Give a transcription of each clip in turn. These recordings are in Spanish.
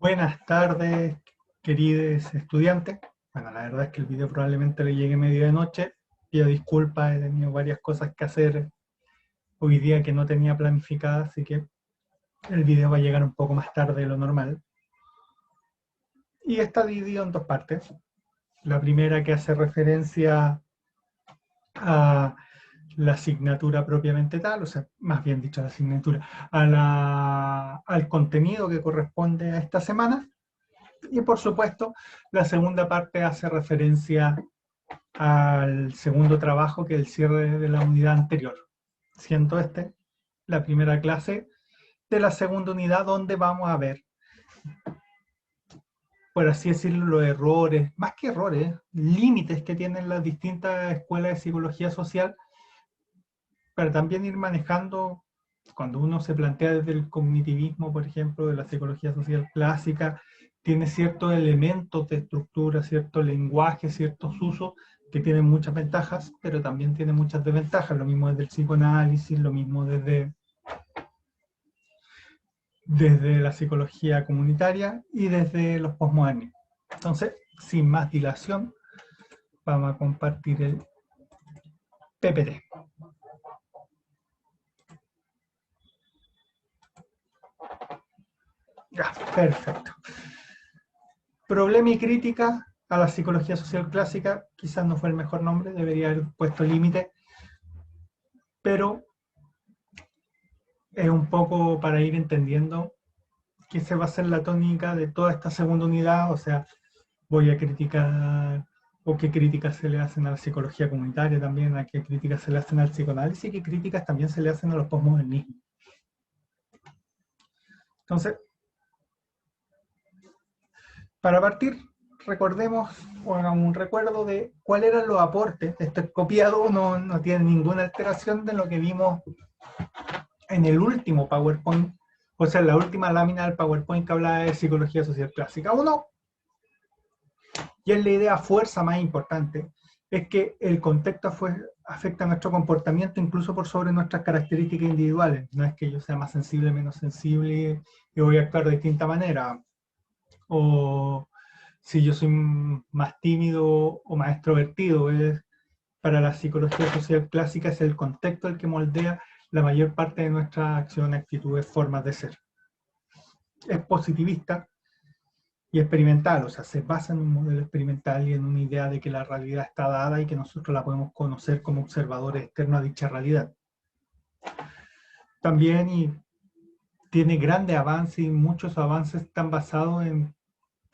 Buenas tardes, queridos estudiantes. Bueno, la verdad es que el video probablemente le llegue medio de noche. Pido disculpas, he tenido varias cosas que hacer hoy día que no tenía planificada, así que el video va a llegar un poco más tarde de lo normal. Y está dividido en dos partes. La primera que hace referencia a la asignatura propiamente tal, o sea, más bien dicho, la asignatura, al contenido que corresponde a esta semana. Y por supuesto, la segunda parte hace referencia al segundo trabajo, que es el cierre de la unidad anterior, siendo este la primera clase de la segunda unidad, donde vamos a ver, por así decirlo, los errores, más que errores, límites que tienen las distintas escuelas de psicología social, para también ir manejando, cuando uno se plantea desde el cognitivismo, por ejemplo, de la psicología social clásica, tiene ciertos elementos de estructura, ciertos lenguajes, ciertos usos que tienen muchas ventajas, pero también tienen muchas desventajas. Lo mismo desde el psicoanálisis, lo mismo desde la psicología comunitaria y desde los postmodernos. Entonces, sin más dilación, vamos a compartir el PPT. Ya, perfecto. Problema y crítica a la psicología social clásica, quizás no fue el mejor nombre, debería haber puesto límite, pero es un poco para ir entendiendo que se va a ser la tónica de toda esta segunda unidad, o sea, voy a criticar o qué críticas se le hacen a la psicología comunitaria también, a qué críticas se le hacen al psicoanálisis y qué críticas también se le hacen a los postmodernismos. Entonces, para partir, recordemos o hagamos un recuerdo de cuáles eran los aportes. Esto es copiado, no tiene ninguna alteración de lo que vimos en el último PowerPoint, o sea, en la última lámina del PowerPoint que hablaba de psicología social clásica 1. Y es la idea fuerza más importante, es que el contexto afecta a nuestro comportamiento incluso por sobre nuestras características individuales. No es que yo sea más sensible, menos sensible y voy a actuar de distinta manera. O si yo soy más tímido o más extrovertido. Para la psicología social clásica es el contexto el que moldea la mayor parte de nuestras acciones, actitudes, formas de ser. Es positivista y experimental, o sea, se basa en un modelo experimental y en una idea de que la realidad está dada y que nosotros la podemos conocer como observadores externos a dicha realidad. También tiene grandes avances y muchos avances están basados en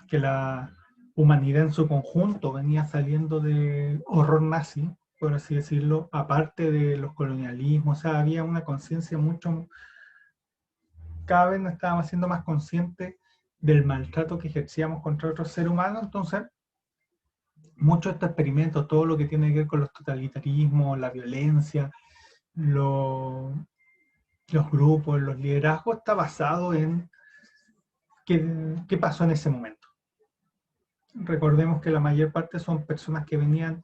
que la humanidad en su conjunto venía saliendo del horror nazi, por así decirlo, aparte de los colonialismos, o sea, había una conciencia mucho, cada vez nos estábamos siendo más conscientes del maltrato que ejercíamos contra otros seres humanos. Entonces, muchos de estos experimentos, todo lo que tiene que ver con los totalitarismos, la violencia, los grupos, los liderazgos, está basado en qué pasó en ese momento. Recordemos que la mayor parte son personas que venían,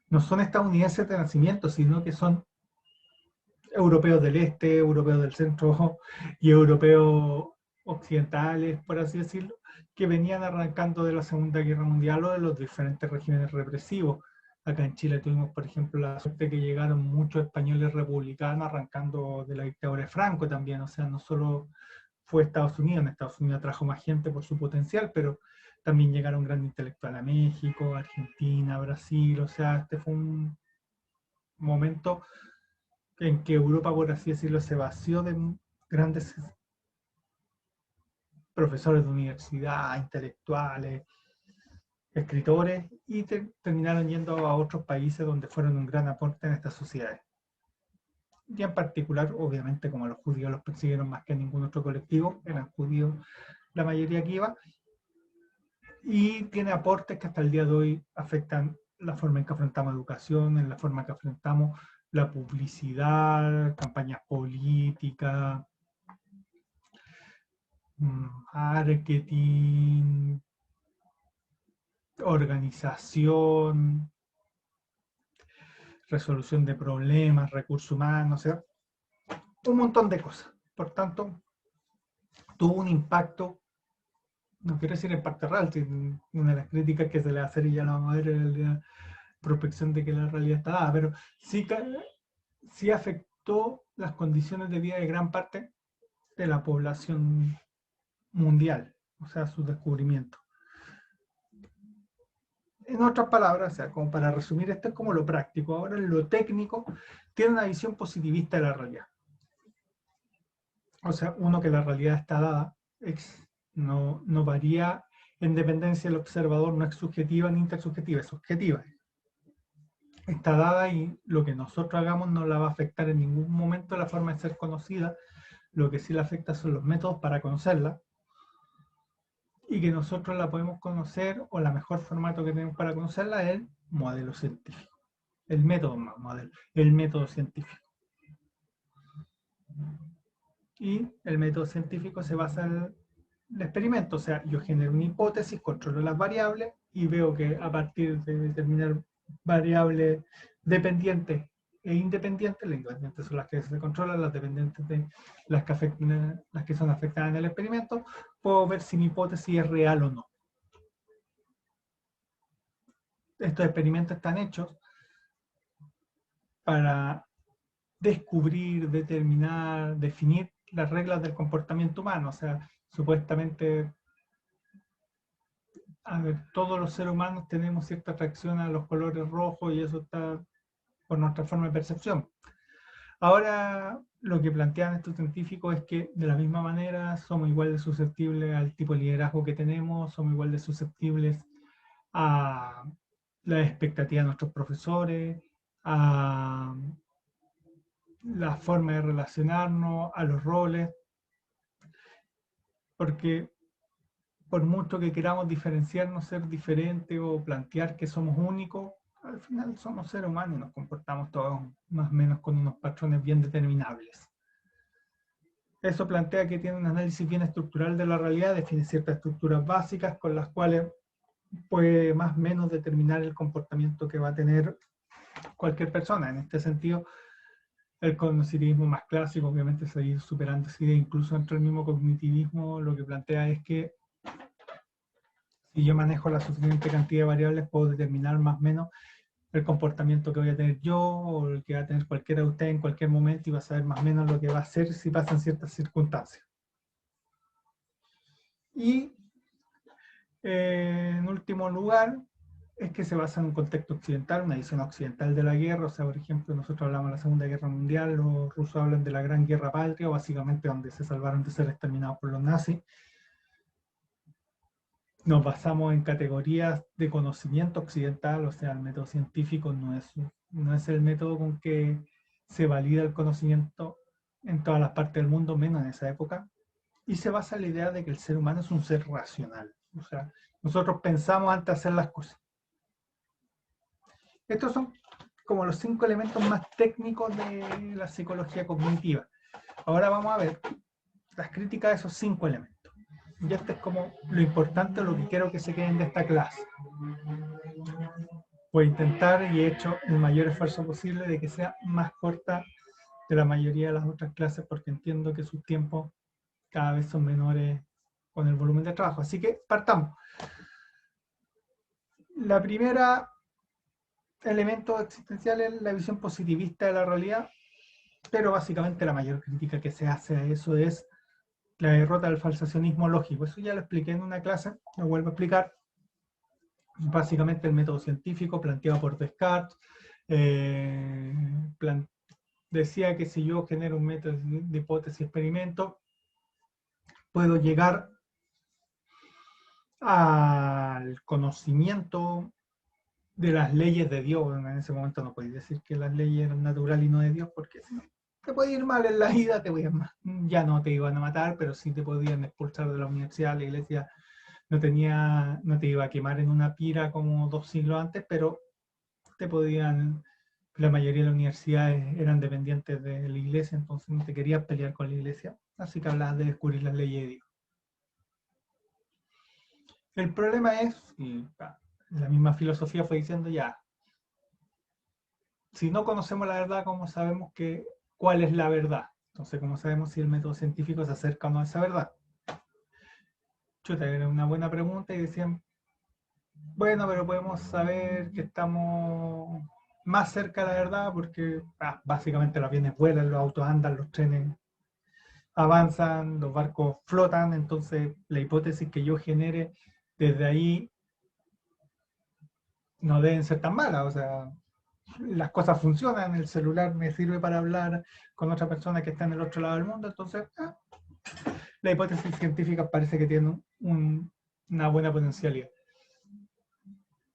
no son estadounidenses de nacimiento, sino que son europeos del este, europeos del centro y europeos occidentales, por así decirlo, que venían arrancando de la Segunda Guerra Mundial o de los diferentes regímenes represivos. Acá en Chile tuvimos, por ejemplo, la suerte que llegaron muchos españoles republicanos arrancando de la dictadura de Franco también, o sea, no solo fue Estados Unidos, en Estados Unidos trajo más gente por su potencial, pero también llegaron grandes intelectuales a México, Argentina, Brasil, o sea, este fue un momento en que Europa, por así decirlo, se vació de grandes profesores de universidad, intelectuales, escritores, y terminaron yendo a otros países donde fueron un gran aporte en estas sociedades. Y en particular, obviamente, como los judíos los persiguieron más que ningún otro colectivo, eran judíos la mayoría que iba, y tiene aportes que hasta el día de hoy afectan la forma en que afrontamos educación, en la forma en que afrontamos la publicidad, campañas políticas, marketing, organización, resolución de problemas, recursos humanos, o sea, un montón de cosas. Por tanto, tuvo un impacto no quiero decir en parte real, una de las críticas que se le hace, y ya lo vamos a ver, es la prospección de que la realidad está dada, pero sí, sí afectó las condiciones de vida de gran parte de la población mundial, o sea, su descubrimiento. En otras palabras, o sea, como para resumir, esto es como lo práctico. Ahora, lo técnico tiene una visión positivista de la realidad. O sea, uno, que la realidad está dada, no varía en dependencia del observador, no es subjetiva ni intersubjetiva, es objetiva. Está dada y lo que nosotros hagamos no la va a afectar en ningún momento la forma de ser conocida. Lo que sí la afecta son los métodos para conocerla, y que nosotros la podemos conocer, o la mejor formato que tenemos para conocerla es el modelo científico. El método más modelo, el método científico. Y el método científico se basa en el experimento, o sea, yo genero una hipótesis, controlo las variables y veo que a partir de determinar variables dependientes e independientes, las independientes son las que se controlan, las dependientes de las que son afectadas en el experimento, puedo ver si mi hipótesis es real o no. Estos experimentos están hechos para descubrir, determinar, definir las reglas del comportamiento humano. O sea, supuestamente, a ver, todos los seres humanos tenemos cierta atracción a los colores rojos, y eso está por nuestra forma de percepción. Ahora, lo que plantean estos científicos es que de la misma manera somos igual de susceptibles al tipo de liderazgo que tenemos, somos igual de susceptibles a las expectativas de nuestros profesores, a la forma de relacionarnos, a los roles, porque por mucho que queramos diferenciarnos, ser diferentes o plantear que somos únicos, al final somos seres humanos y nos comportamos todos más o menos con unos patrones bien determinables. Eso plantea que tiene un análisis bien estructural de la realidad, define ciertas estructuras básicas con las cuales puede más o menos determinar el comportamiento que va a tener cualquier persona. En este sentido, el cognitivismo más clásico, obviamente, se ha ido superando esa idea. Incluso dentro del mismo cognitivismo, lo que plantea es que si yo manejo la suficiente cantidad de variables, puedo determinar más o menos el comportamiento que voy a tener yo, o el que va a tener cualquiera de ustedes en cualquier momento, y va a saber más o menos lo que va a hacer si pasan ciertas circunstancias. Y en último lugar, es que se basa en un contexto occidental, una visión occidental de la guerra. O sea, por ejemplo, nosotros hablamos de la Segunda Guerra Mundial, los rusos hablan de la Gran Guerra Patria, básicamente donde se salvaron de ser exterminados por los nazis. Nos basamos en categorías de conocimiento occidental, o sea, el método científico no es el método con que se valida el conocimiento en todas las partes del mundo, menos en esa época, y se basa en la idea de que el ser humano es un ser racional. O sea, nosotros pensamos antes de hacer las cosas. Estos son como los 5 elementos más técnicos de la psicología cognitiva. Ahora vamos a ver las críticas de esos 5 elementos. Y esto es como lo importante, lo que quiero que se queden de esta clase. Voy a intentar, y he hecho el mayor esfuerzo posible de que sea más corta de la mayoría de las otras clases, porque entiendo que sus tiempos cada vez son menores con el volumen de trabajo. Así que partamos. La primera elemento existencial es la visión positivista de la realidad, pero básicamente la mayor crítica que se hace a eso es la derrota del falsacionismo lógico. Eso ya lo expliqué en una clase, lo vuelvo a explicar. Básicamente el método científico planteado por Descartes decía que si yo genero un método de hipótesis experimento, puedo llegar al conocimiento de las leyes de Dios. En ese momento no podéis decir que las leyes eran naturales y no de Dios, porque si no, te puede ir mal en la vida, ya no te iban a matar, pero sí te podían expulsar de la universidad. La iglesia no te iba a quemar en una pira como 2 siglos antes, pero la mayoría de las universidades eran dependientes de la iglesia, entonces no te querías pelear con la iglesia, así que hablabas de descubrir las leyes de Dios. El problema es, y la misma filosofía fue diciendo ya, si no conocemos la verdad, ¿cómo sabemos cuál es la verdad? Entonces, ¿cómo sabemos si el método científico se acerca o no a esa verdad? chuta, era una buena pregunta y decían, bueno, pero podemos saber que estamos más cerca de la verdad porque básicamente los aviones vuelan, los autos andan, los trenes avanzan, los barcos flotan, entonces la hipótesis que yo genere desde ahí no deben ser tan malas, o sea, las cosas funcionan, el celular me sirve para hablar con otra persona que está en el otro lado del mundo, entonces la hipótesis científica parece que tiene una buena potencialidad.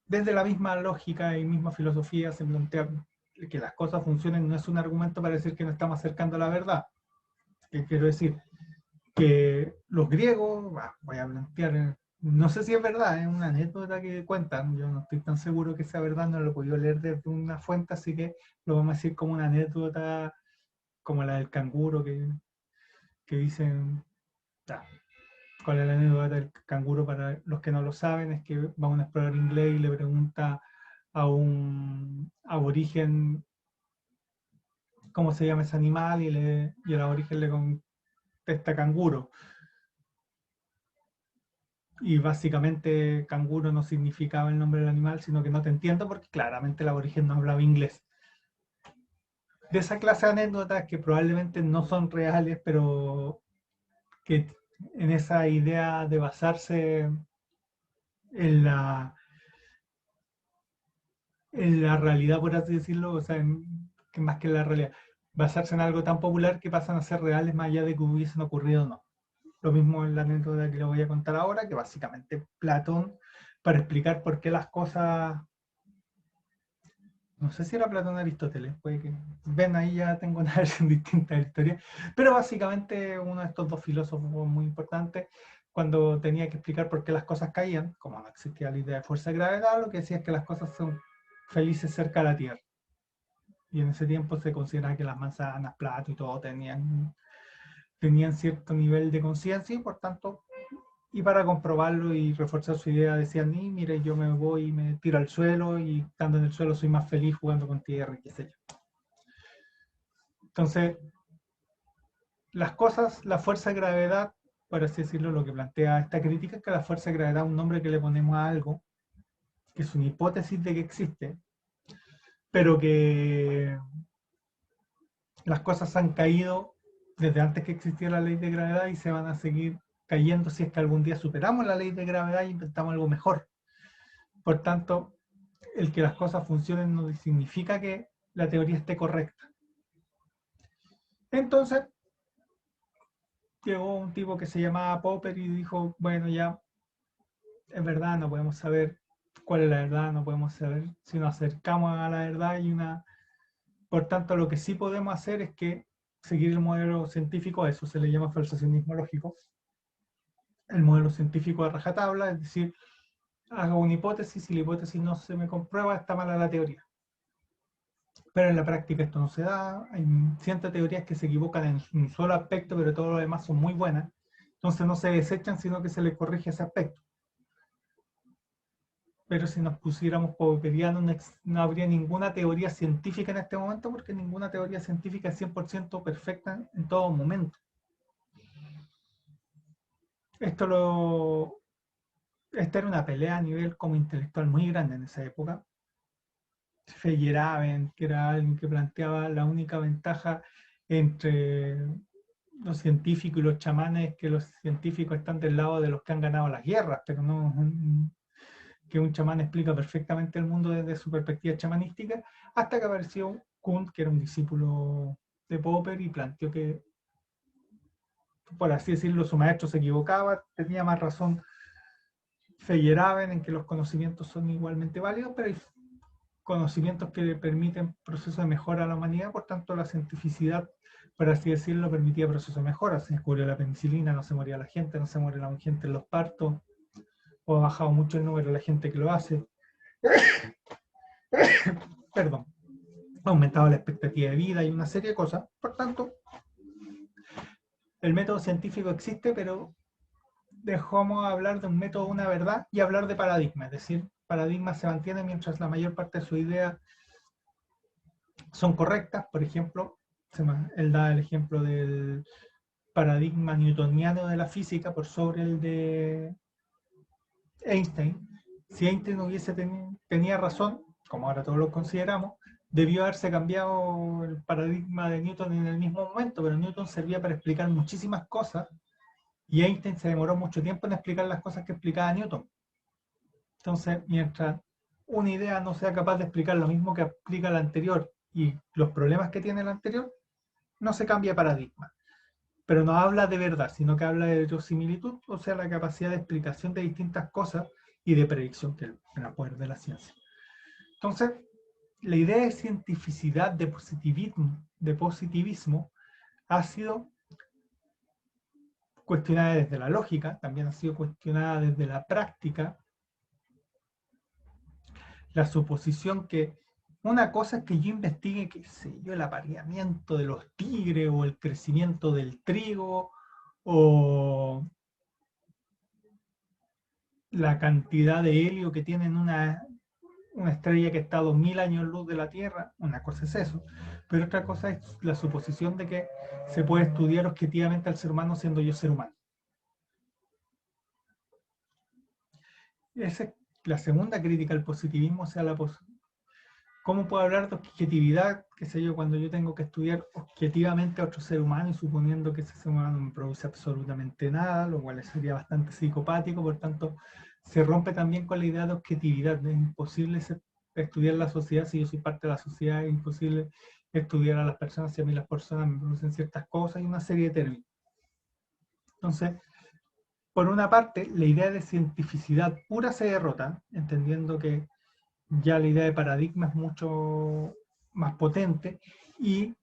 Desde la misma lógica y misma filosofía se plantea que las cosas funcionen no es un argumento para decir que nos estamos acercando a la verdad. ¿Qué quiero decir? Que los griegos, voy a plantear, no sé si es verdad, es una anécdota que cuentan, yo no estoy tan seguro que sea verdad, no lo he podido leer desde una fuente, así que lo vamos a decir como una anécdota como la del canguro que dicen, ah, ¿cuál es la anécdota del canguro? Para los que no lo saben, es que va un explorador inglés y le pregunta a un aborigen cómo se llama ese animal y el aborigen le contesta canguro. Y básicamente canguro no significaba el nombre del animal, sino que no te entiendo porque claramente el aborigen no hablaba inglés. De esa clase de anécdotas que probablemente no son reales, pero que en esa idea de basarse en la realidad, por así decirlo, o sea, que más que la realidad, basarse en algo tan popular que pasan a ser reales más allá de que hubiesen ocurrido o no. Lo mismo en la anécdota que le voy a contar ahora, que básicamente Platón, para explicar por qué las cosas, no sé si era Platón o Aristóteles, puede que, ven ahí ya tengo una versión distinta de la historia, pero básicamente uno de estos dos filósofos muy importantes, cuando tenía que explicar por qué las cosas caían, como no existía la idea de fuerza de gravedad, lo que decía es que las cosas son felices cerca de la Tierra. Y en ese tiempo se consideraba que las manzanas, Plato y todo tenían cierto nivel de conciencia y por tanto, y para comprobarlo y reforzar su idea decían, mire, yo me voy y me tiro al suelo y estando en el suelo soy más feliz jugando con tierra y qué sé yo. Entonces, las cosas, la fuerza de gravedad, por así decirlo, lo que plantea esta crítica es que la fuerza de gravedad es un nombre que le ponemos a algo, que es una hipótesis de que existe, pero que las cosas han caído desde antes que existiera la ley de gravedad y se van a seguir cayendo si es que algún día superamos la ley de gravedad e inventamos algo mejor. Por tanto, el que las cosas funcionen no significa que la teoría esté correcta. Entonces, llegó un tipo que se llamaba Popper y dijo, bueno, ya es verdad, no podemos saber cuál es la verdad, no podemos saber si nos acercamos a la verdad y por tanto, lo que sí podemos hacer es que seguir el modelo científico, a eso se le llama falsacionismo lógico, el modelo científico de rajatabla, es decir, hago una hipótesis y la hipótesis no se me comprueba, está mala la teoría. Pero en la práctica esto no se da, hay ciertas teorías que se equivocan en un solo aspecto, pero todo lo demás son muy buenas, entonces no se desechan, sino que se le corrige ese aspecto. Pero si nos pusiéramos popperianos, no habría ninguna teoría científica en este momento, porque ninguna teoría científica es 100% perfecta en todo momento. Esto lo, Esta era una pelea a nivel como intelectual muy grande en esa época. Feyerabend, que era alguien que planteaba la única ventaja entre los científicos y los chamanes, es que los científicos están del lado de los que han ganado las guerras, pero no que un chamán explica perfectamente el mundo desde su perspectiva chamanística, hasta que apareció Kuhn, que era un discípulo de Popper, y planteó que, por así decirlo, su maestro se equivocaba, tenía más razón Feyerabend en que los conocimientos son igualmente válidos, pero hay conocimientos que le permiten procesos de mejora a la humanidad, por tanto la cientificidad, por así decirlo, permitía procesos de mejora. Se descubrió la penicilina, no se moría la gente, no se muere la gente en los partos, o ha bajado mucho el número de la gente que lo hace. Perdón. Ha aumentado la expectativa de vida y una serie de cosas. Por tanto, el método científico existe, pero dejamos hablar de un método, una verdad, y hablar de paradigmas. Es decir, paradigmas se mantienen mientras la mayor parte de sus ideas son correctas. Por ejemplo, él da el ejemplo paradigma newtoniano de la física por sobre el de Einstein. Si Einstein no hubiese tenía razón, como ahora todos lo consideramos, debió haberse cambiado el paradigma de Newton en el mismo momento, pero Newton servía para explicar muchísimas cosas y Einstein se demoró mucho tiempo en explicar las cosas que explicaba Newton. Entonces, mientras una idea no sea capaz de explicar lo mismo que explica la anterior y los problemas que tiene la anterior, no se cambia paradigma. Pero no habla de verdad, sino que habla de verosimilitud, o sea, la capacidad de explicación de distintas cosas y de predicción, que es el poder de la ciencia. Entonces, la idea de cientificidad, de positivismo, ha sido cuestionada desde la lógica, también ha sido cuestionada desde la práctica, la suposición que una cosa es que yo investigue, qué sé yo, el apareamiento de los tigres o el crecimiento del trigo o la cantidad de helio que tiene en una estrella que está a 2000 años luz de la Tierra, una cosa es eso, pero otra cosa es la suposición de que se puede estudiar objetivamente al ser humano siendo yo ser humano. Esa es la segunda crítica al positivismo, o sea, ¿cómo puedo hablar de objetividad, qué sé yo, cuando yo tengo que estudiar objetivamente a otro ser humano y suponiendo que ese ser humano no me produce absolutamente nada, lo cual sería bastante psicopático, por tanto, se rompe también con la idea de objetividad. Es imposible estudiar la sociedad si yo soy parte de la sociedad, es imposible estudiar a las personas si a mí las personas me producen ciertas cosas y una serie de términos. Entonces, por una parte, la idea de cientificidad pura se derrota, entendiendo que ya la idea de paradigma es mucho más potente y,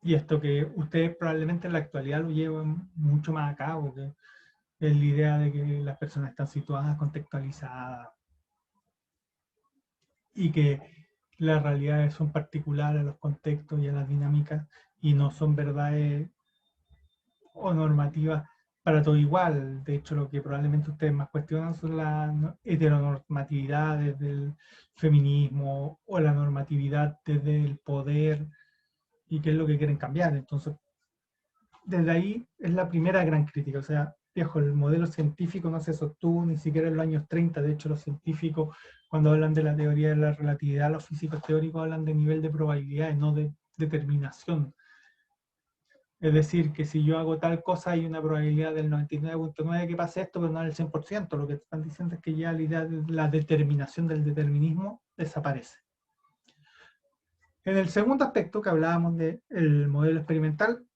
y esto que ustedes probablemente en la actualidad lo llevan mucho más a cabo, que es la idea de que las personas están situadas, contextualizadas y que las realidades son particulares a los contextos y a las dinámicas y no son verdades o normativas para todo igual. De hecho, lo que probablemente ustedes más cuestionan son las heteronormatividad desde el feminismo o la normatividad desde el poder y qué es lo que quieren cambiar. Entonces, desde ahí es la primera gran crítica. O sea, viejo, el modelo científico no se sostuvo ni siquiera en los años 30. De hecho, los científicos, cuando hablan de la teoría de la relatividad, los físicos teóricos hablan de nivel de probabilidades, no de determinación. Es decir, que si yo hago tal cosa hay una probabilidad del 99.9 que pase esto, pero no del 100%. Lo que están diciendo es que ya la idea de la determinación del determinismo desaparece. En el segundo aspecto que hablábamos del modelo experimental,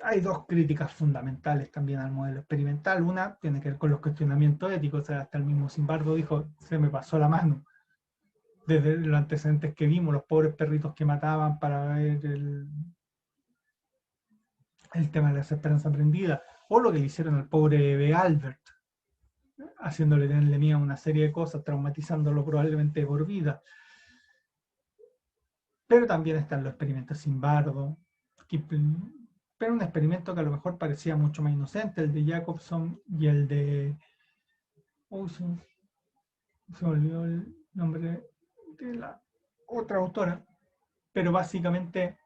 hay dos críticas fundamentales también al modelo experimental. Una tiene que ver con los cuestionamientos éticos, o sea, hasta el mismo Zimbardo dijo, se me pasó la mano. Desde los antecedentes que vimos, los pobres perritos que mataban para ver el tema de la esperanza prendida, o lo que le hicieron al pobre bebé Albert, haciéndole tenerle miedo a una serie de cosas, traumatizándolo probablemente por vida. Pero también están los experimentos Zimbardo, pero un experimento que a lo mejor parecía mucho más inocente, el de Jacobson y el de... Uy, se me olvidó el nombre de la otra autora, pero básicamente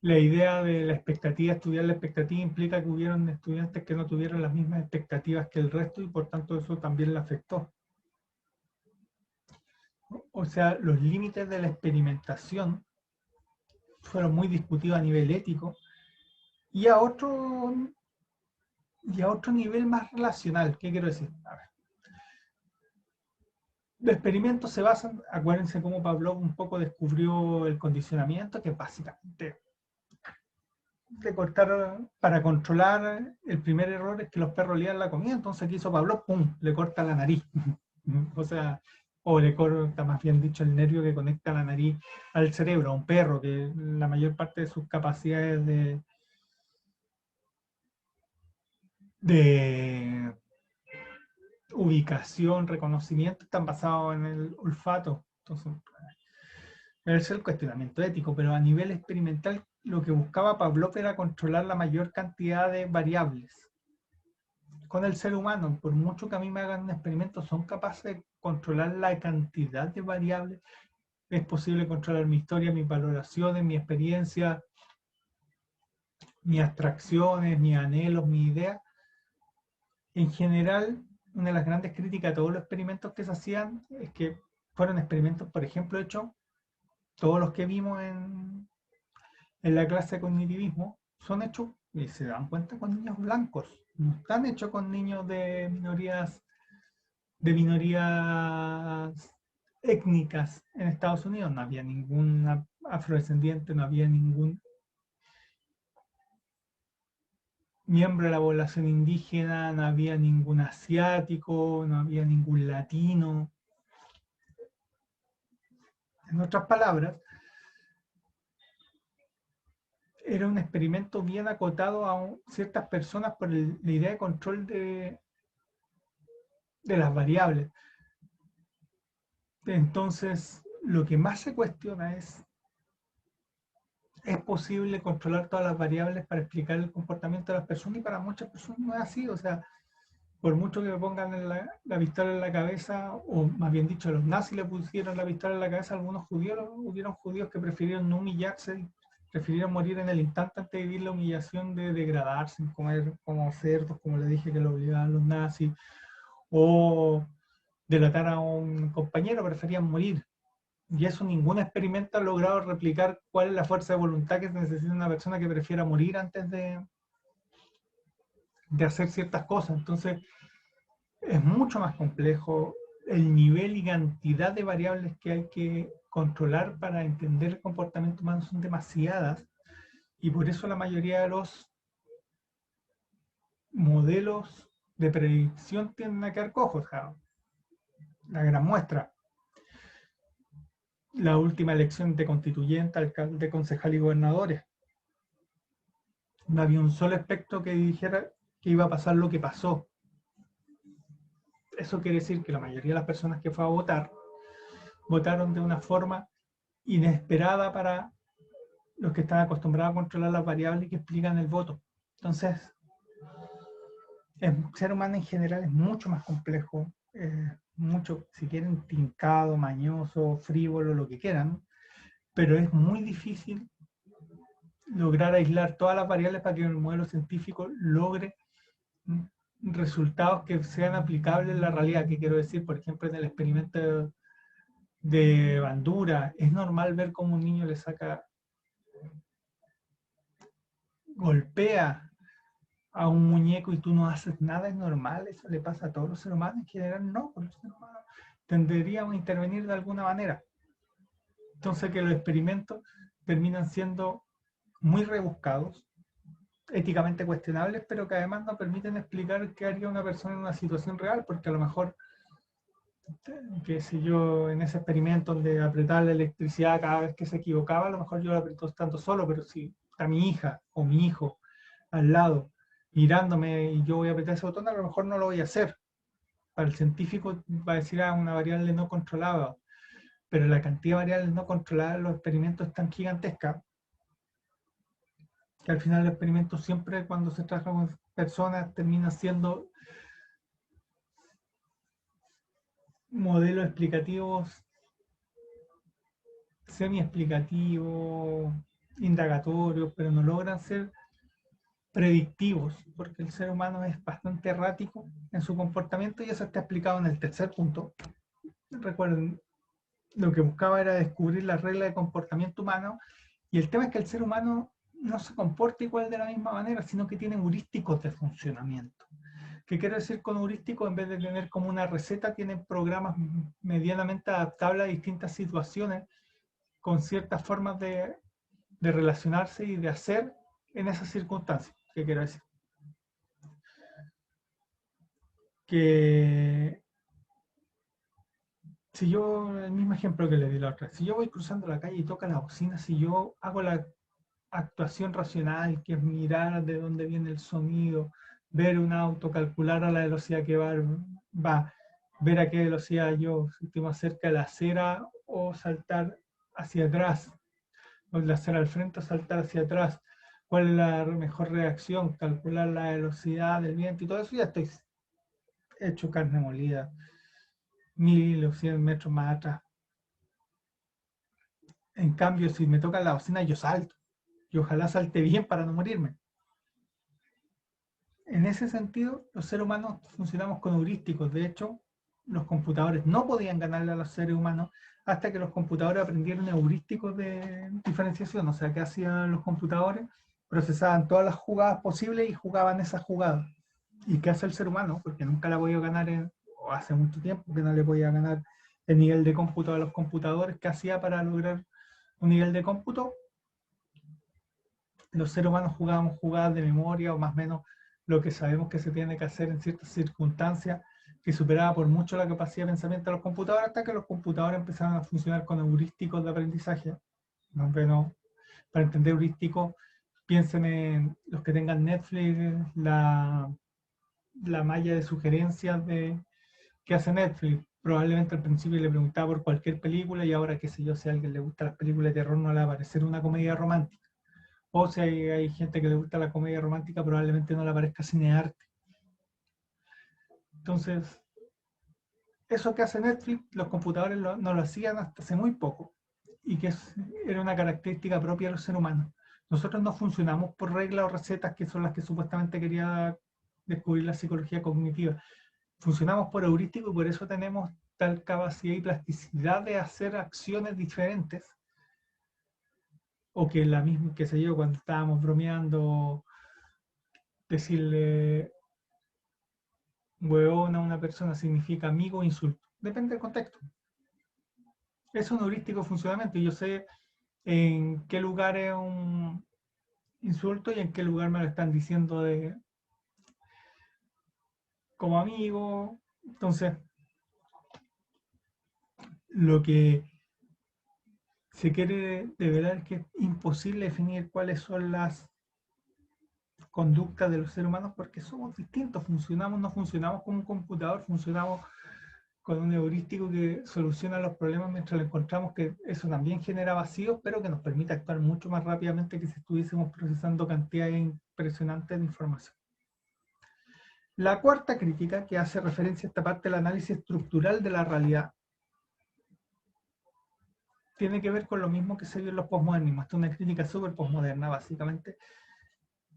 la idea de la expectativa, estudiar la expectativa implica que hubieron estudiantes que no tuvieron las mismas expectativas que el resto y por tanto eso también le afectó. O sea, los límites de la experimentación fueron muy discutidos a nivel ético y a otro nivel más relacional. ¿Qué quiero decir? A ver, los experimentos se basan, acuérdense cómo Pavlov un poco descubrió el condicionamiento, que básicamente de cortar para controlar el primer error es que los perros olían la comida, entonces ¿qué hizo Pablo? ¡Pum! Le corta la nariz. O sea, o le corta, más bien dicho, el nervio que conecta la nariz al cerebro, a un perro, que la mayor parte de sus capacidades de ubicación, reconocimiento, están basados en el olfato. Entonces, ese es el cuestionamiento ético, pero a nivel experimental lo que buscaba Pavlov era controlar la mayor cantidad de variables. Con el ser humano, por mucho que a mí me hagan un experimento, son capaces de controlar la cantidad de variables. Es posible controlar mi historia, mis valoraciones, mi experiencia, mis abstracciones, mis anhelos, mis ideas. En general, una de las grandes críticas a todos los experimentos que se hacían es que fueron experimentos, por ejemplo, hechos, todos los que vimos en la clase de cognitivismo, son hechos, y se dan cuenta, con niños blancos. No están hechos con niños de minorías étnicas en Estados Unidos. No había ningún afrodescendiente, no había ningún miembro de la población indígena, no había ningún asiático, no había ningún latino. En otras palabras, era un experimento bien acotado a ciertas personas por la idea de control de las variables. Entonces, lo que más se cuestiona ¿es posible controlar todas las variables para explicar el comportamiento de las personas? Y para muchas personas no es así. O sea, por mucho que me pongan la pistola en la cabeza, o más bien dicho, los nazis le pusieron la pistola en la cabeza a algunos judíos, hubieron judíos que prefirieron no humillarse, prefirieron morir en el instante antes de vivir la humillación de degradarse, comer como cerdos, como le dije que lo obligaban los nazis, o delatar a un compañero, preferían morir. Y eso ningún experimento ha logrado replicar cuál es la fuerza de voluntad que necesita una persona que prefiera morir antes de hacer ciertas cosas. Entonces, es mucho más complejo. El nivel y cantidad de variables que hay que controlar para entender el comportamiento humano son demasiadas, y por eso la mayoría de los modelos de predicción tienden a quedar cojos. La gran muestra, la última elección de constituyente, alcalde, concejal y gobernadores. No había un solo aspecto que dijera que iba a pasar lo que pasó. Eso quiere decir que la mayoría de las personas que fue a votar votaron de una forma inesperada para los que están acostumbrados a controlar las variables que explican el voto. Entonces, el ser humano en general es mucho más complejo, mucho, si quieren, tincado, mañoso, frívolo, lo que quieran, pero es muy difícil lograr aislar todas las variables para que el modelo científico logre resultados que sean aplicables en la realidad. ¿Qué quiero decir? Por ejemplo, en el experimento de Bandura, es normal ver cómo un niño le saca, golpea a un muñeco y tú no haces nada, es normal, eso le pasa a todos los seres humanos. En general no, porque los seres humanos tendríamos a intervenir de alguna manera. Entonces que los experimentos terminan siendo muy rebuscados, éticamente cuestionables, pero que además no permiten explicar qué haría una persona en una situación real, porque a lo mejor, qué sé yo, en ese experimento donde apretar la electricidad cada vez que se equivocaba, a lo mejor yo la aprieto estando solo, pero si está mi hija o mi hijo al lado mirándome y yo voy a apretar ese botón, a lo mejor no lo voy a hacer. Para el científico va a decir, una variable no controlada, pero la cantidad de variables no controladas en los experimentos es tan gigantesca que al final el experimento siempre, cuando se trabaja con personas, termina siendo modelos explicativos, semi-explicativos, indagatorios, pero no logran ser predictivos, porque el ser humano es bastante errático en su comportamiento, y eso está explicado en el tercer punto. Recuerden, lo que buscaba era descubrir la regla de comportamiento humano, y el tema es que el ser humano no se comporta igual de la misma manera, sino que tiene heurísticos de funcionamiento. ¿Qué quiero decir con heurístico? En vez de tener como una receta, tienen programas medianamente adaptables a distintas situaciones, con ciertas formas de relacionarse y de hacer en esas circunstancias. ¿Qué quiero decir? Que si yo, el mismo ejemplo que le di la otra, si yo voy cruzando la calle y toca la bocina, si yo hago la actuación racional, que es mirar de dónde viene el sonido, ver un auto, calcular a la velocidad que va, ver a qué velocidad yo, si estoy más cerca de la acera, o saltar hacia atrás, o la acera al frente o saltar hacia atrás, cuál es la mejor reacción, calcular la velocidad del viento y todo eso, ya estoy hecho carne molida, 1.000 o 100 metros más atrás. En cambio, si me toca la bocina, yo salto. Y ojalá salte bien para no morirme. en ese sentido, los seres humanos funcionamos con heurísticos. De hecho, los computadores no podían ganarle a los seres humanos hasta que los computadores aprendieron heurísticos de diferenciación. O sea, ¿qué hacían los computadores? Procesaban todas las jugadas posibles y jugaban esas jugadas. ¿Y qué hace el ser humano? Porque nunca la ha podido ganar, o hace mucho tiempo que no le podía ganar el nivel de cómputo a los computadores. ¿Qué hacía para lograr un nivel de cómputo? Los seres humanos jugábamos jugadas de memoria o más o menos lo que sabemos que se tiene que hacer en ciertas circunstancias, que superaba por mucho la capacidad de pensamiento de los computadores, hasta que los computadores empezaron a funcionar con heurísticos de aprendizaje. ¿No? Pero para entender heurísticos, piensen en los que tengan Netflix, la malla de sugerencias que hace Netflix. Probablemente al principio le preguntaba por cualquier película y ahora, qué sé yo, si a alguien le gusta las películas de terror, no le va a aparecer una comedia romántica. O si hay gente que le gusta la comedia romántica, probablemente no le aparezca cinearte. Entonces, eso que hace Netflix, los computadores no lo hacían hasta hace muy poco. Y que era una característica propia de los seres humanos. Nosotros no funcionamos por reglas o recetas que son las que supuestamente quería descubrir la psicología cognitiva. Funcionamos por heurístico y por eso tenemos tal capacidad y plasticidad de hacer acciones diferentes. O que la misma, qué sé yo, cuando estábamos bromeando, decirle hueón a una persona significa amigo o insulto. Depende del contexto. Es un heurístico funcionamiento y yo sé en qué lugar es un insulto y en qué lugar me lo están diciendo como amigo. Entonces, lo que se quiere de verdad es que es imposible definir cuáles son las conductas de los seres humanos porque somos distintos, no funcionamos como un computador, funcionamos con un heurístico que soluciona los problemas mientras le encontramos, que eso también genera vacíos, pero que nos permite actuar mucho más rápidamente que si estuviésemos procesando cantidades impresionantes de información. La cuarta crítica, que hace referencia a esta parte del análisis estructural de la realidad, tiene que ver con lo mismo que se vio en los posmodernismos. Esta es una crítica súper posmoderna, básicamente.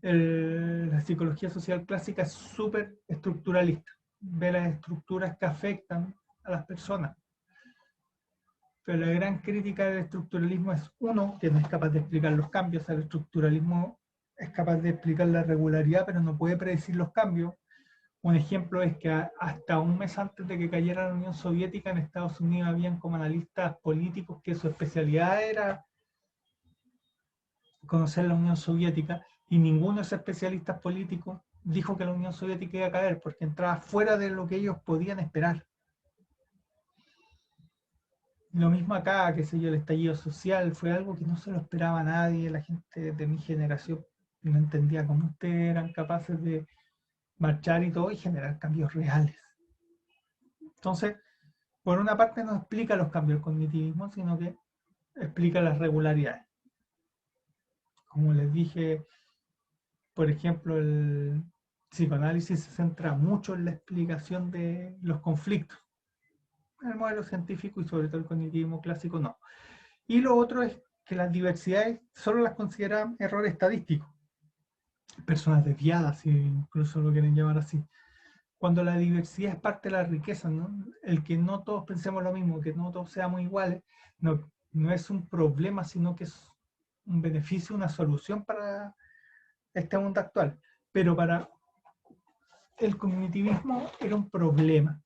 La psicología social clásica es súper estructuralista, ve las estructuras que afectan a las personas. Pero la gran crítica del estructuralismo es, uno, que no es capaz de explicar los cambios. El estructuralismo es capaz de explicar la regularidad, pero no puede predecir los cambios. Un ejemplo es que hasta un mes antes de que cayera la Unión Soviética, en Estados Unidos habían como analistas políticos que su especialidad era conocer la Unión Soviética, y ninguno de esos especialistas políticos dijo que la Unión Soviética iba a caer, porque entraba fuera de lo que ellos podían esperar. Lo mismo acá, qué sé yo, el estallido social fue algo que no se lo esperaba a nadie, la gente de mi generación no entendía cómo ustedes eran capaces de marchar y todo y generar cambios reales. Entonces, por una parte no explica los cambios del cognitivismo, sino que explica las regularidades. Como les dije, por ejemplo, el psicoanálisis se centra mucho en la explicación de los conflictos. El modelo científico y sobre todo el cognitivismo clásico no. Y lo otro es que las diversidades solo las consideran errores estadísticos. Personas desviadas, si incluso lo quieren llamar así. Cuando la diversidad es parte de la riqueza, ¿no? El que no todos pensemos lo mismo, que no todos seamos iguales, no es un problema, sino que es un beneficio, una solución para este mundo actual. Pero para el cognitivismo era un problema.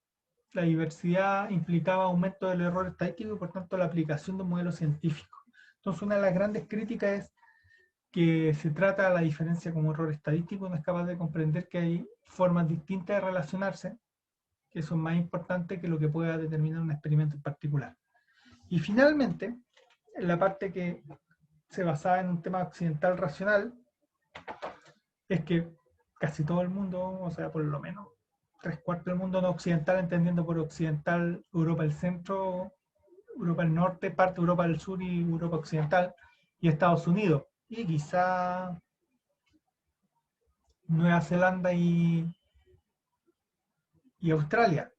La diversidad implicaba aumento del error estadístico y por tanto la aplicación de un modelo científico. Entonces una de las grandes críticas es que se trata la diferencia como error estadístico, no es capaz de comprender que hay formas distintas de relacionarse, que son más importantes que lo que pueda determinar un experimento en particular. Y finalmente, en la parte que se basaba en un tema occidental racional, es que casi todo el mundo, o sea, por lo menos 3/4 del mundo no occidental, entendiendo por occidental Europa del centro, Europa del norte, parte de Europa del sur y Europa occidental, y Estados Unidos, y quizá Nueva Zelanda y Australia,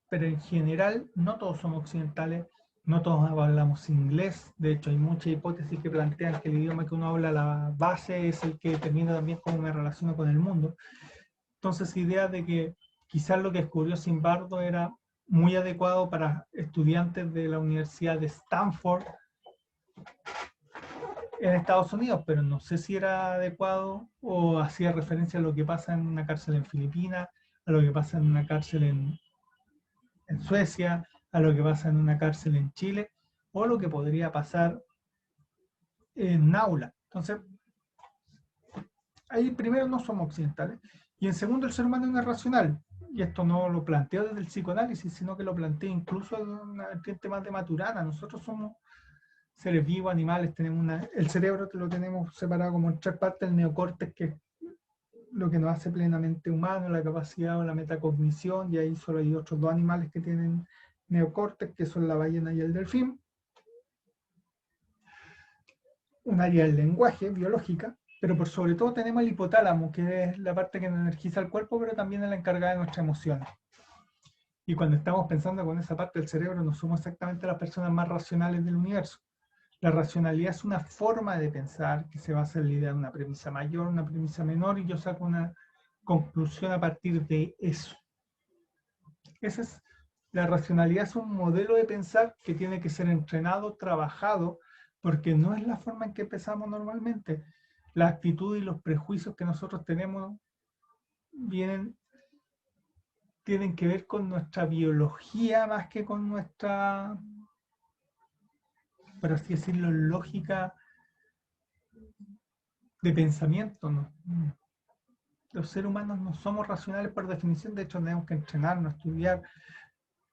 pero en general no todos somos occidentales, no todos hablamos inglés. De hecho hay muchas hipótesis que plantean que el idioma que uno habla, la base, es el que determina también cómo me relaciono con el mundo. Entonces, idea de que quizás lo que descubrió Zimbardo era muy adecuado para estudiantes de la Universidad de Stanford en Estados Unidos, pero no sé si era adecuado o hacía referencia a lo que pasa en una cárcel en Filipinas, a lo que pasa en una cárcel en Suecia, a lo que pasa en una cárcel en Chile, o lo que podría pasar en un aula. Entonces, ahí primero no somos occidentales, y en segundo el ser humano no es racional. Y esto no lo planteo desde el psicoanálisis, sino que lo planteo incluso en una vertiente más de Maturana. Nosotros somos seres vivos, animales, tenemos el cerebro que lo tenemos separado como en tres partes, el neocórtex, que es lo que nos hace plenamente humanos, la capacidad o la metacognición, y ahí solo hay otros dos animales que tienen neocórtex, que son la ballena y el delfín. Un área del lenguaje, biológica, pero por sobre todo tenemos el hipotálamo, que es la parte que nos energiza el cuerpo, pero también es la encargada de nuestras emociones. Y cuando estamos pensando con esa parte del cerebro, no somos exactamente las personas más racionales del universo. La racionalidad es una forma de pensar que se basa en la idea de una premisa mayor, una premisa menor, y yo saco una conclusión a partir de eso. Esa es, la racionalidad es un modelo de pensar que tiene que ser entrenado, trabajado, porque no es la forma en que pensamos normalmente. La actitud y los prejuicios que nosotros tenemos tienen que ver con nuestra biología más que con nuestra, por así decirlo, lógica de pensamiento, ¿no? Los seres humanos no somos racionales por definición, de hecho tenemos que entrenarnos, estudiar,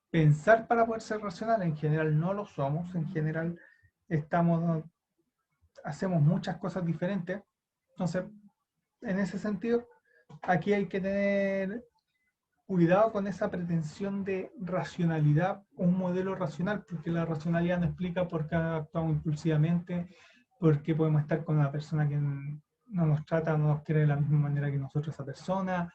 pensar para poder ser racionales. En general no lo somos, en general hacemos muchas cosas diferentes. Entonces, en ese sentido, aquí hay que tener cuidado con esa pretensión de racionalidad, un modelo racional, porque la racionalidad no explica por qué actuamos impulsivamente, por qué podemos estar con una persona que no nos trata, no nos quiere de la misma manera que nosotros esa persona,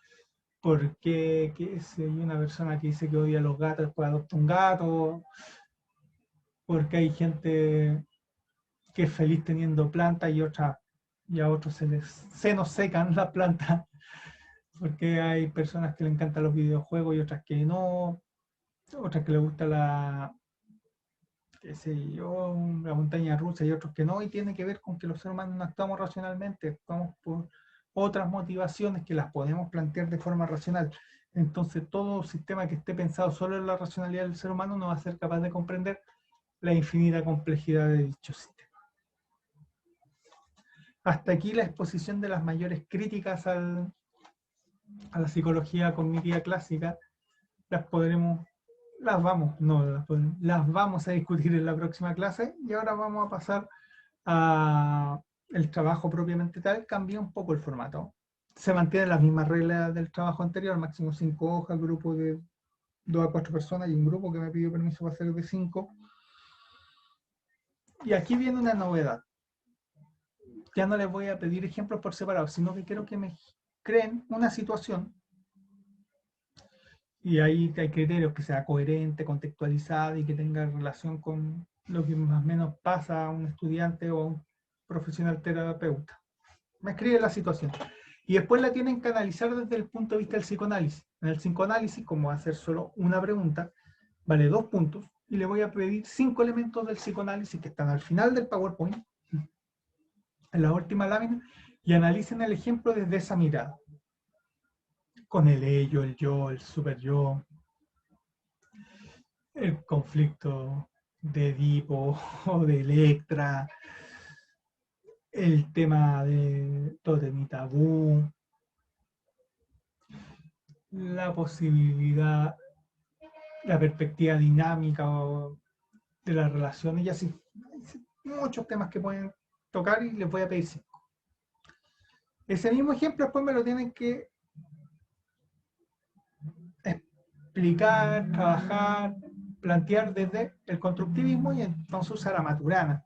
por qué si hay una persona que dice que odia a los gatos, pues adopta un gato, porque hay gente que es feliz teniendo plantas y a otros se nos secan las plantas, porque hay personas que le encantan los videojuegos y otras que no, otras que les gusta qué sé yo, la montaña rusa y otros que no, y tiene que ver con que los seres humanos no actuamos racionalmente, actuamos por otras motivaciones que las podemos plantear de forma racional. Entonces todo sistema que esté pensado solo en la racionalidad del ser humano no va a ser capaz de comprender la infinita complejidad de dicho sistema. Hasta aquí la exposición de las mayores críticas a la psicología cognitiva clásica. Las podremos, las vamos, no, las vamos a discutir en la próxima clase, y ahora vamos a pasar a el trabajo propiamente tal. Cambia un poco el formato. Se mantienen las mismas reglas del trabajo anterior, máximo 5 hojas, grupo de 2 a 4 personas, y un grupo que me pidió permiso para hacer de 5. Y aquí viene una novedad. Ya no les voy a pedir ejemplos por separado, sino que quiero que me creen una situación, y ahí hay criterios que sea coherente, contextualizada y que tenga relación con lo que más o menos pasa a un estudiante o a un profesional terapeuta. Me escribe la situación. Y después la tienen que analizar desde el punto de vista del psicoanálisis. En el psicoanálisis, como va a ser solo una pregunta, vale 2 puntos, y le voy a pedir 5 elementos del psicoanálisis que están al final del PowerPoint, en la última lámina, y analicen el ejemplo desde esa mirada. Con el ello, el yo, el super yo, el conflicto de Edipo o de Electra, el tema de Tótem y Tabú, la posibilidad, la perspectiva dinámica de las relaciones, y así. Muchos temas que pueden tocar, y les voy a pedir 5. Ese mismo ejemplo después me lo tienen que explicar, trabajar, plantear desde el constructivismo, y entonces usar a Maturana,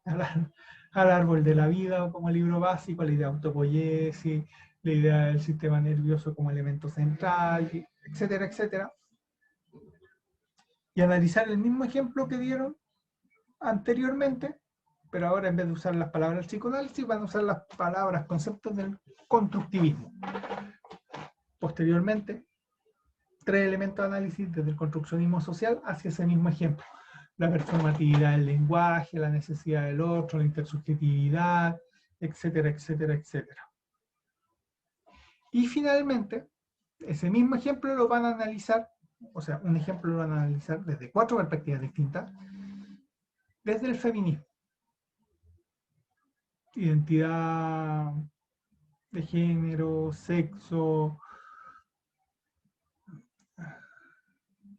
al árbol de la vida como libro básico, la idea de autopoiesis, la idea del sistema nervioso como elemento central, etcétera, etcétera. Y analizar el mismo ejemplo que dieron anteriormente, pero ahora en vez de usar las palabras del psicoanálisis, van a usar las palabras, conceptos del constructivismo. posteriormente 3 elementos de análisis desde el construccionismo social hacia ese mismo ejemplo. La performatividad del lenguaje, la necesidad del otro, la intersubjetividad, etcétera, etcétera, etcétera. Y finalmente, ese mismo ejemplo lo van a analizar, o sea, un ejemplo lo van a analizar desde 4 perspectivas distintas, desde el feminismo. Identidad de género, sexo,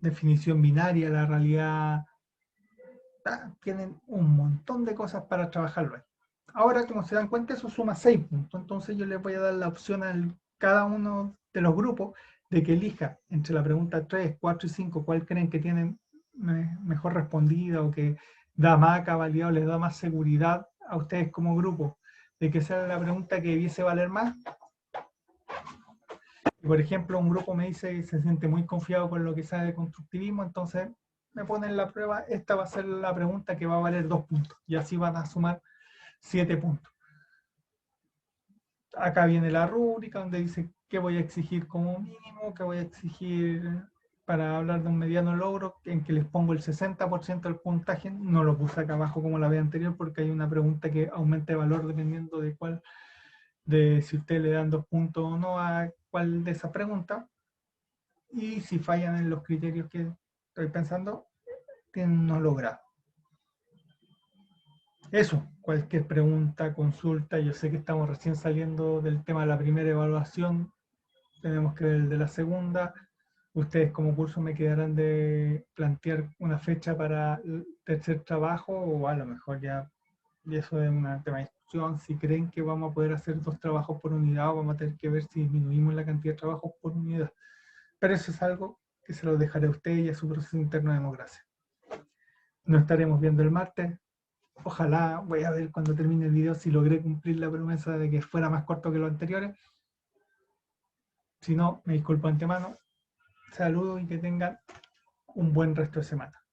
definición binaria, la realidad, tienen un montón de cosas para trabajarlo ahí. Ahora, como se dan cuenta, eso suma 6 puntos, entonces yo les voy a dar la opción a cada uno de los grupos de que elija entre la pregunta 3, 4 y 5 cuál creen que tienen mejor respondida o que da más cabalidad o les da más seguridad a ustedes como grupo de que sea la pregunta que debiese valer más. Por ejemplo, un grupo me dice que se siente muy confiado con lo que sabe de constructivismo, entonces me ponen la prueba, esta va a ser la pregunta que va a valer 2 puntos, y así van a sumar 7 puntos. Acá viene la rúbrica donde dice qué voy a exigir como mínimo, qué voy a exigir para hablar de un mediano logro, en que les pongo el 60% del puntaje. No lo puse acá abajo como la vez anterior porque hay una pregunta que aumenta de valor dependiendo de cuál, de si ustedes le dan 2 puntos o no a cuál de esas preguntas. Y si fallan en los criterios que estoy pensando, tienen no logrado. Eso, cualquier pregunta, consulta, yo sé que estamos recién saliendo del tema de la primera evaluación, tenemos que ver el de la segunda. Ustedes como curso me quedarán de plantear una fecha para el tercer trabajo o a lo mejor ya, y eso es un tema de discusión, si creen que vamos a poder hacer 2 trabajos por unidad o vamos a tener que ver si disminuimos la cantidad de trabajos por unidad. Pero eso es algo que se lo dejaré a ustedes y a su proceso interno de democracia. Nos estaremos viendo el martes. Ojalá, voy a ver cuando termine el video si logré cumplir la promesa de que fuera más corto que los anteriores. Si no, me disculpo de antemano. Saludos y que tengan un buen resto de semana.